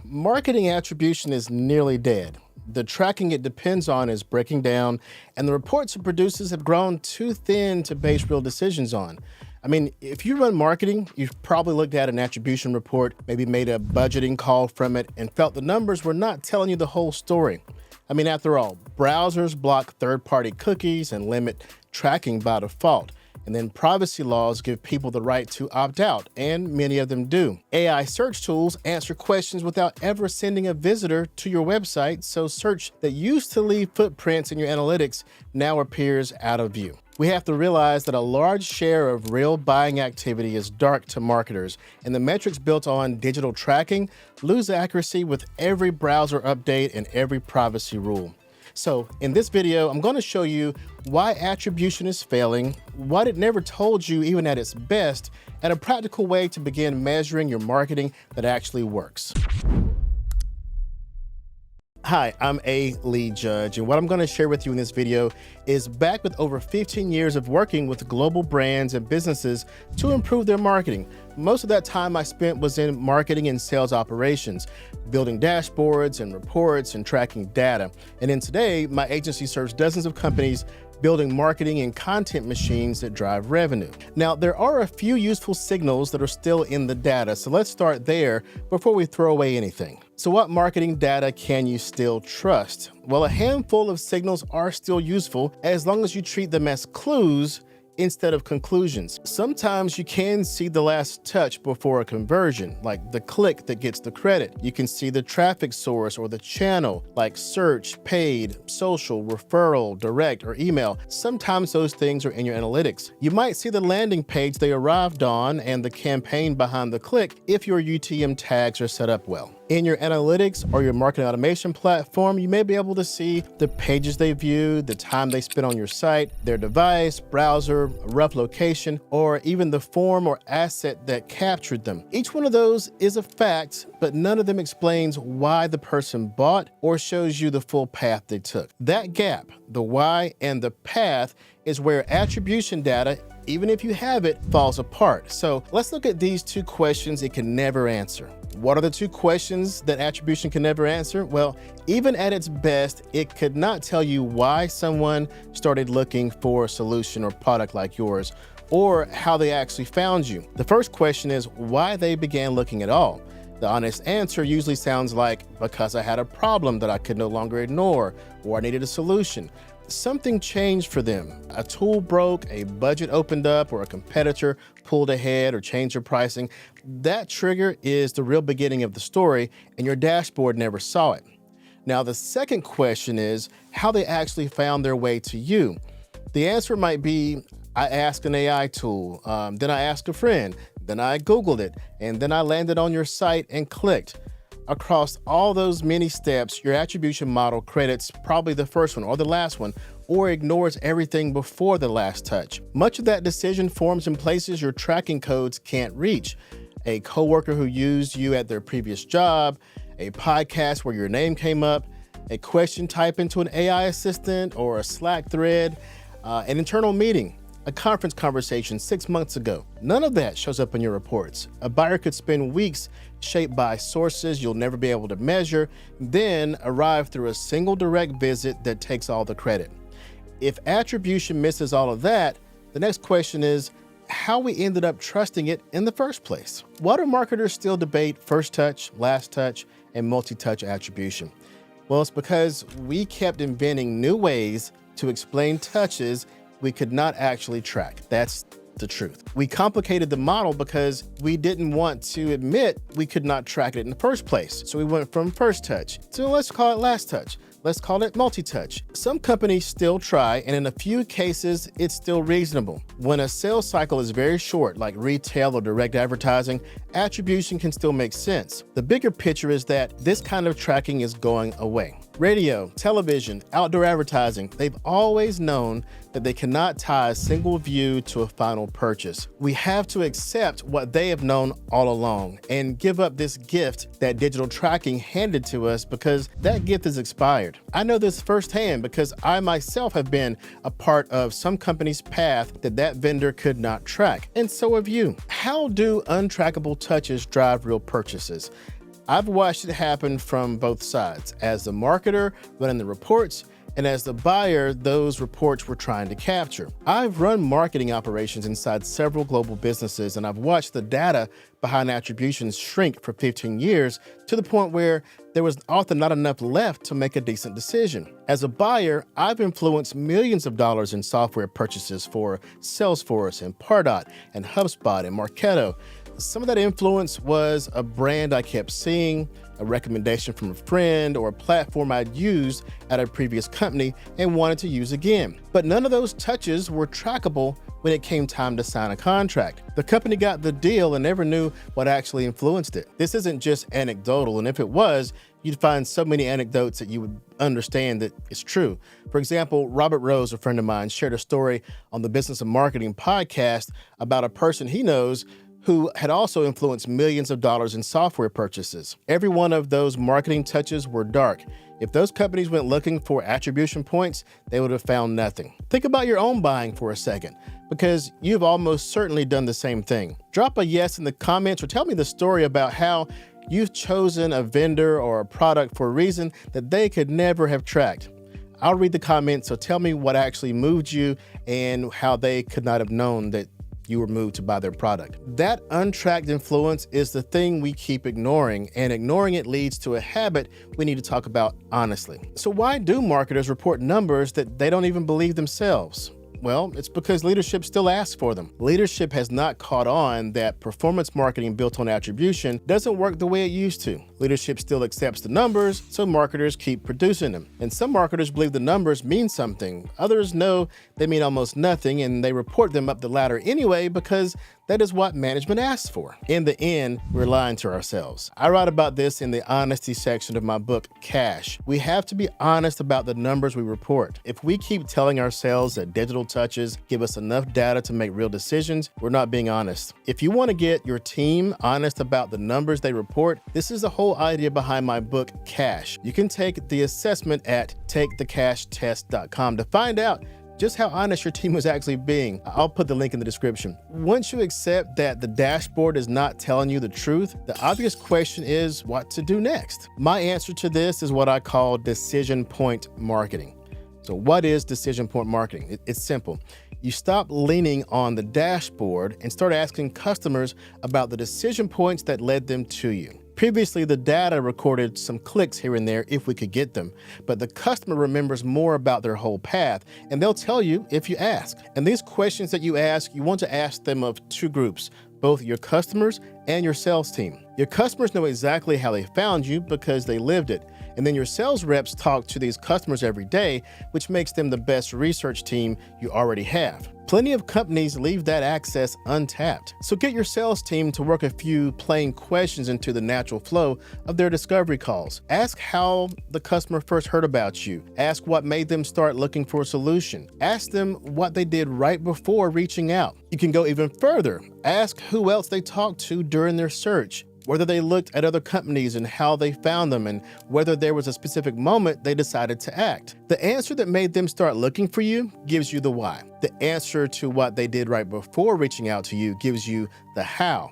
Marketing attribution is nearly dead. The tracking it depends on is breaking down, and the reports it produces have grown too thin to base real decisions on. If you run marketing, you've probably looked at an attribution report, maybe made a budgeting call from it, and felt the numbers were not telling you the whole story. After all, browsers block third-party cookies and limit tracking by default. And then privacy laws give people the right to opt out, and many of them do. AI search tools answer questions without ever sending a visitor to your website, so search that used to leave footprints in your analytics now appears out of view. We have to realize that a large share of real buying activity is dark to marketers, and the metrics built on digital tracking lose accuracy with every browser update and every privacy rule. So in this video, I'm going to show you why attribution is failing, what it never told you even at its best, and a practical way to begin measuring your marketing that actually works. Hi, I'm A. Lee Judge, and what I'm going to share with you in this video is backed with over 15 years of working with global brands and businesses to improve their marketing. Most of that time I spent was in marketing and sales operations, building dashboards and reports and tracking data. And then today, my agency serves dozens of companies building marketing and content machines that drive revenue. Now, there are a few useful signals that are still in the data, so let's start there before we throw away anything. So what marketing data can you still trust? Well, a handful of signals are still useful as long as you treat them as clues instead of conclusions. Sometimes you can see the last touch before a conversion, like the click that gets the credit. You can see the traffic source or the channel, like search, paid, social, referral, direct, or email. Sometimes those things are in your analytics. You might see the landing page they arrived on and the campaign behind the click if your UTM tags are set up well. In your analytics or your marketing automation platform, you may be able to see the pages they viewed, the time they spent on your site, their device, browser, a rough location, or even the form or asset that captured them. Each one of those is a fact, but none of them explains why the person bought or shows you the full path they took. That gap, the why and the path, is where attribution data, even if you have it, falls apart. So let's look at these two questions it can never answer. What are the two questions that attribution can never answer? Well, even at its best, it could not tell you why someone started looking for a solution or product like yours, or how they actually found you. The first question is why they began looking at all. The honest answer usually sounds like, because I had a problem that I could no longer ignore, or I needed a solution. Something changed for them. A tool broke, a budget opened up, or a competitor pulled ahead or changed their pricing. That trigger is the real beginning of the story, and your dashboard never saw it. Now, the second question is how they actually found their way to you. The answer might be, I asked an AI tool, then I asked a friend, then I Googled it, and then I landed on your site and clicked. Across all those many steps, your attribution model credits probably the first one or the last one, or ignores everything before the last touch. Much of that decision forms in places your tracking codes can't reach. A coworker who used you at their previous job, a podcast where your name came up, a question typed into an AI assistant or a Slack thread, an internal meeting, a conference conversation 6 months ago. None of that shows up in your reports. A buyer could spend weeks shaped by sources you'll never be able to measure, then arrive through a single direct visit that takes all the credit. If attribution misses all of that, the next question is how we ended up trusting it in the first place. Why do marketers still debate first touch, last touch, and multi-touch attribution? Well, it's because we kept inventing new ways to explain touches we could not actually track. That's the truth. We complicated the model because we didn't want to admit we could not track it in the first place. So we went from first touch to let's call it last touch. Let's call it multi-touch. Some companies still try, and in a few cases, it's still reasonable. When a sales cycle is very short, like retail or direct advertising, attribution can still make sense. The bigger picture is that this kind of tracking is going away. Radio, television, outdoor advertising, they've always known that they cannot tie a single view to a final purchase. We have to accept what they have known all along and give up this gift that digital tracking handed to us because that gift is expired. I know this firsthand because I myself have been a part of some company's path that vendor could not track, and so have you. How do untrackable touches drive real purchases? I've watched it happen from both sides, as the marketer running the reports, and as the buyer, those reports were trying to capture. I've run marketing operations inside several global businesses, and I've watched the data behind attribution shrink for 15 years to the point where there was often not enough left to make a decent decision. As a buyer, I've influenced millions of dollars in software purchases for Salesforce and Pardot and HubSpot and Marketo. Some of that influence was a brand I kept seeing, a recommendation from a friend, or a platform I'd used at a previous company and wanted to use again. But none of those touches were trackable when it came time to sign a contract. The company got the deal and never knew what actually influenced it. This isn't just anecdotal, and if it was, you'd find so many anecdotes that you would understand that it's true. For example, Robert Rose, a friend of mine, shared a story on the Business of Marketing podcast about a person he knows who had also influenced millions of dollars in software purchases. Every one of those marketing touches were dark. If those companies went looking for attribution points, they would have found nothing. Think about your own buying for a second, because you've almost certainly done the same thing. Drop a yes in the comments or tell me the story about how you've chosen a vendor or a product for a reason that they could never have tracked. I'll read the comments, so tell me what actually moved you and how they could not have known that you were moved to buy their product. That untracked influence is the thing we keep ignoring, and ignoring it leads to a habit we need to talk about honestly. So why do marketers report numbers that they don't even believe themselves? Well, it's because leadership still asks for them. Leadership has not caught on that performance marketing built on attribution doesn't work the way it used to. Leadership still accepts the numbers, so marketers keep producing them. And some marketers believe the numbers mean something. Others know they mean almost nothing, and they report them up the ladder anyway because that is what management asks for. In the end, we're lying to ourselves. I write about this in the honesty section of my book, Cash. We have to be honest about the numbers we report. If we keep telling ourselves that digital touches give us enough data to make real decisions, we're not being honest. If you want to get your team honest about the numbers they report, this is the whole idea behind my book, Cash. You can take the assessment at takethecashtest.com to find out just how honest your team was actually being. I'll put the link in the description. Once you accept that the dashboard is not telling you the truth, the obvious question is what to do next. My answer to this is what I call decision point marketing. So what is decision point marketing? It's simple. You stop leaning on the dashboard and start asking customers about the decision points that led them to you. Previously, the data recorded some clicks here and there if we could get them, but the customer remembers more about their whole path, and they'll tell you if you ask. And these questions that you ask, you want to ask them of two groups, both your customers and your sales team. Your customers know exactly how they found you because they lived it. And then your sales reps talk to these customers every day, which makes them the best research team you already have. Plenty of companies leave that access untapped. So get your sales team to work a few plain questions into the natural flow of their discovery calls. Ask how the customer first heard about you. Ask what made them start looking for a solution. Ask them what they did right before reaching out. You can go even further. Ask who else they talked to during their search, whether they looked at other companies and how they found them, and whether there was a specific moment they decided to act. The answer that made them start looking for you gives you the why. The answer to what they did right before reaching out to you gives you the how.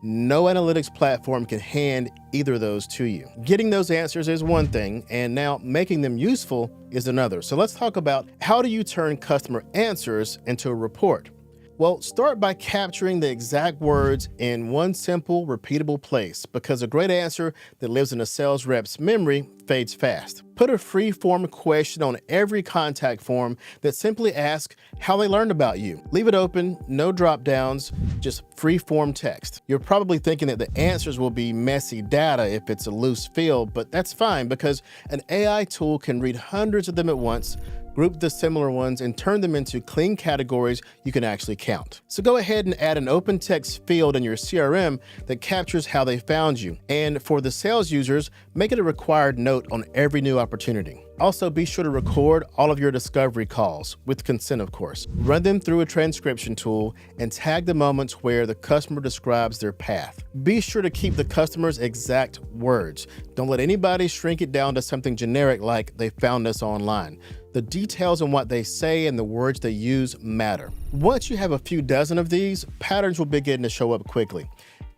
No analytics platform can hand either of those to you. Getting those answers is one thing, and now making them useful is another. So let's talk about how do you turn customer answers into a report. Well, start by capturing the exact words in one simple, repeatable place, because a great answer that lives in a sales rep's memory fades fast. Put a free-form question on every contact form that simply asks how they learned about you. Leave it open, no drop-downs, just free-form text. You're probably thinking that the answers will be messy data if it's a loose field, but that's fine because an AI tool can read hundreds of them at once, group the similar ones, and turn them into clean categories you can actually count. So go ahead and add an open text field in your CRM that captures how they found you. And for the sales users, make it a required note on every new opportunity. Also, be sure to record all of your discovery calls, with consent of course. Run them through a transcription tool and tag the moments where the customer describes their path. Be sure to keep the customer's exact words. Don't let anybody shrink it down to something generic like "they found us online." The details on what they say and the words they use matter. Once you have a few dozen of these, patterns will begin to show up quickly.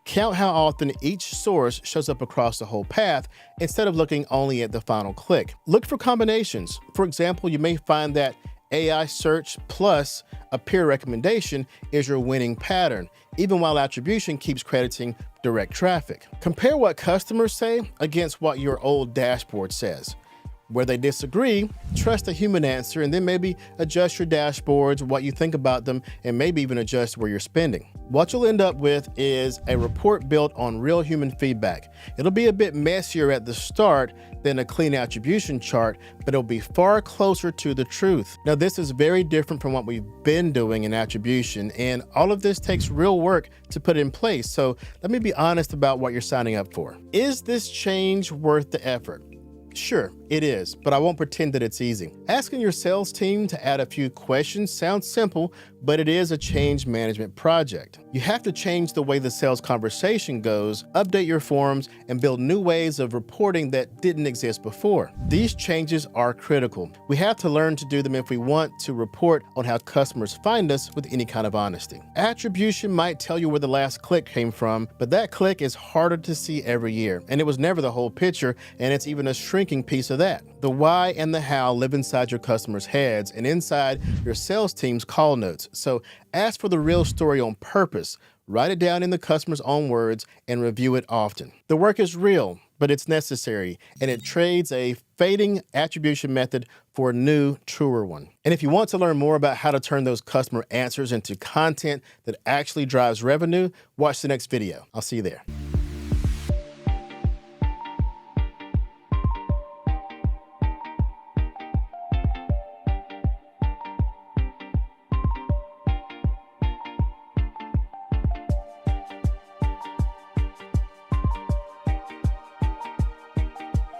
Count how often each source shows up across the whole path instead of looking only at the final click. Look for combinations. For example, you may find that AI search plus a peer recommendation is your winning pattern, even while attribution keeps crediting direct traffic. Compare what customers say against what your old dashboard says. Where they disagree, trust a human answer and then maybe adjust your dashboards, what you think about them, and maybe even adjust where you're spending. What you'll end up with is a report built on real human feedback. It'll be a bit messier at the start than a clean attribution chart, but it'll be far closer to the truth. Now, this is very different from what we've been doing in attribution, and all of this takes real work to put in place. So let me be honest about what you're signing up for. Is this change worth the effort? Sure, it is, but I won't pretend that it's easy. Asking your sales team to add a few questions sounds simple, but it is a change management project. You have to change the way the sales conversation goes, update your forms, and build new ways of reporting that didn't exist before. These changes are critical. We have to learn to do them if we want to report on how customers find us with any kind of honesty. Attribution might tell you where the last click came from, but that click is harder to see every year, and it was never the whole picture, and it's even a shrinking piece of that. The why and the how live inside your customers' heads and inside your sales team's call notes. So ask for the real story on purpose. Write it down in the customer's own words and review it often. The work is real, but it's necessary, and it trades a fading attribution method for a new, truer one. And if you want to learn more about how to turn those customer answers into content that actually drives revenue, watch the next video. I'll see you there.